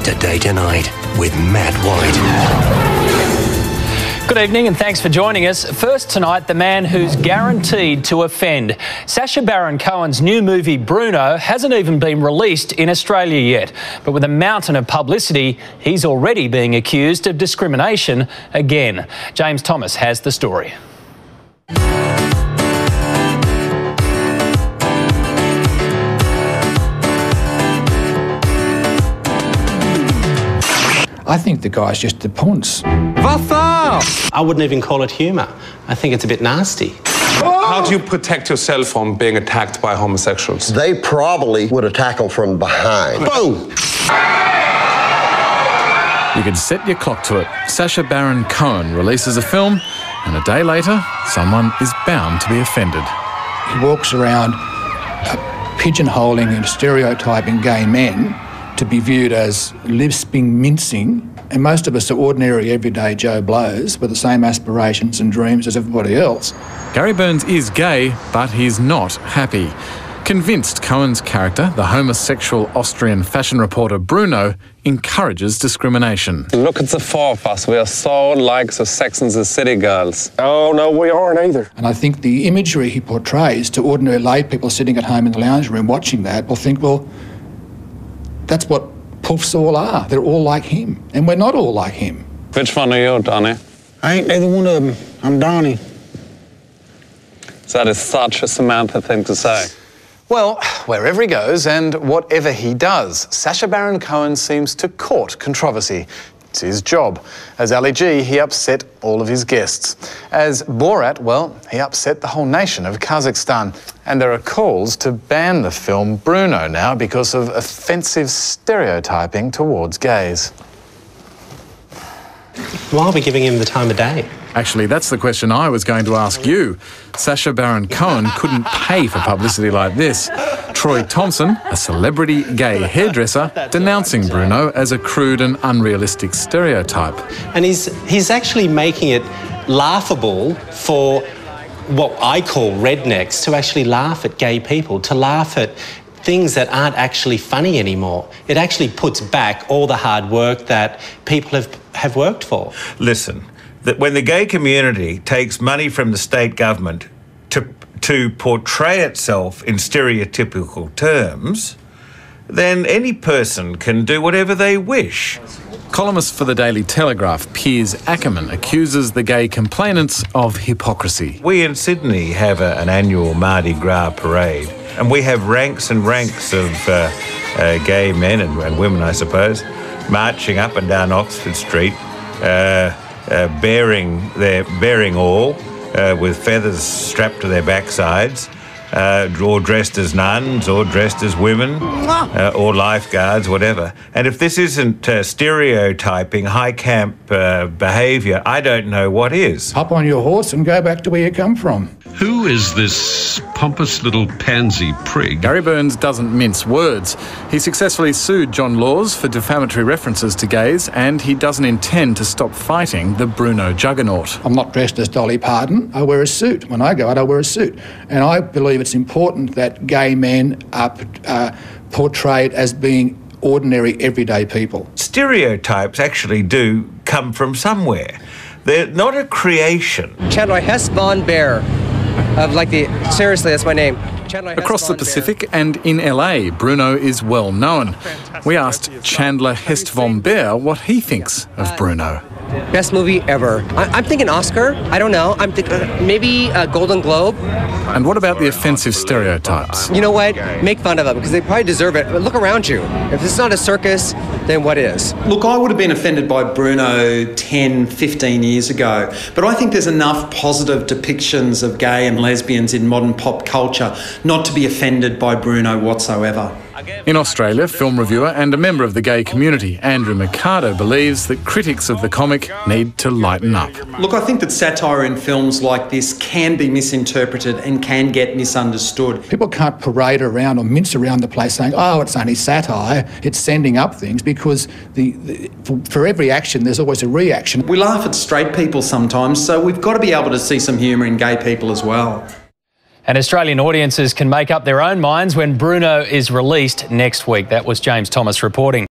Today Tonight with Matt White. Good evening and thanks for joining us. First tonight, the man who's guaranteed to offend. Sacha Baron Cohen's new movie Bruno hasn't even been released in Australia yet. But with a mountain of publicity, he's already being accused of discrimination again. James Thomas has the story. I think the guy's just a punce. I wouldn't even call it humour. I think it's a bit nasty. How do you protect yourself from being attacked by homosexuals? They probably would attack them from behind. Boom! You can set your clock to it. Sacha Baron Cohen releases a film, and a day later, someone is bound to be offended. He walks around pigeonholing and stereotyping gay men to be viewed as lisping, mincing, and most of us are ordinary, everyday Joe Blows with the same aspirations and dreams as everybody else. Gary Burns is gay, but he's not happy. Convinced Cohen's character, the homosexual Austrian fashion reporter Bruno, encourages discrimination. Look at the four of us. We are so like the Sex and the City girls. Oh, no, we aren't either. And I think the imagery he portrays to ordinary lay people sitting at home in the lounge room watching that will think, well, that's what puffs all are. They're all like him. And we're not all like him. Which one are you, Donnie? I ain't neither one of them. I'm Donnie. That is such a Samantha thing to say. Well, wherever he goes and whatever he does, Sacha Baron Cohen seems to court controversy. It's his job. As Ali G, he upset all of his guests. As Borat, well, he upset the whole nation of Kazakhstan. And there are calls to ban the film Bruno now because of offensive stereotyping towards gays. Why are we giving him the time of day? Actually, that's the question I was going to ask you. Sacha Baron Cohen couldn't pay for publicity like this. Troy Thompson, a celebrity gay hairdresser, denouncing Bruno as a crude and unrealistic stereotype. And he's actually making it laughable for what I call rednecks to actually laugh at gay people, to laugh at things that aren't actually funny anymore. It actually puts back all the hard work that people have worked for. Listen, that when the gay community takes money from the state government to portray itself in stereotypical terms, then any person can do whatever they wish. Columnist for the Daily Telegraph, Piers Ackerman, accuses the gay complainants of hypocrisy. We in Sydney have an annual Mardi Gras parade, and we have ranks and ranks of gay men and women, I suppose, marching up and down Oxford Street, bearing all with feathers strapped to their backsides, or dressed as nuns, or dressed as women, or lifeguards, whatever. And if this isn't stereotyping, high camp behaviour, I don't know what is. Hop on your horse and go back to where you come from. Who is this pompous little pansy prig? Gary Burns doesn't mince words. He successfully sued John Laws for defamatory references to gays, and he doesn't intend to stop fighting the Bruno juggernaut. I'm not dressed as Dolly Parton. I wear a suit. When I go out, I wear a suit. And I believe it's important that gay men are portrayed as being ordinary, everyday people. Stereotypes actually do come from somewhere. They're not a creation. Chandler Hess Von Bear. Seriously, that's my name. Across the Pacific and in LA, Bruno is well known. We asked Chandler Hest von Bear what he thinks of Bruno. Best movie ever. I'm thinking Oscar. I don't know. I'm thinking maybe a Golden Globe. And what about the offensive stereotypes? You know what? Make fun of them because they probably deserve it. But look around you. If it's not a circus, then what is? Look, I would have been offended by Bruno 10, 15 years ago. But I think there's enough positive depictions of gay and lesbians in modern pop culture not to be offended by Bruno whatsoever. In Australia, film reviewer and a member of the gay community, Andrew Mercado, believes that critics of the comic need to lighten up. Look, I think that satire in films like this can be misinterpreted and can get misunderstood. People can't parade around or mince around the place saying, oh, it's only satire, it's sending up things, because for every action there's always a reaction. We laugh at straight people sometimes, so we've got to be able to see some humour in gay people as well. And Australian audiences can make up their own minds when Bruno is released next week. That was James Thomas reporting.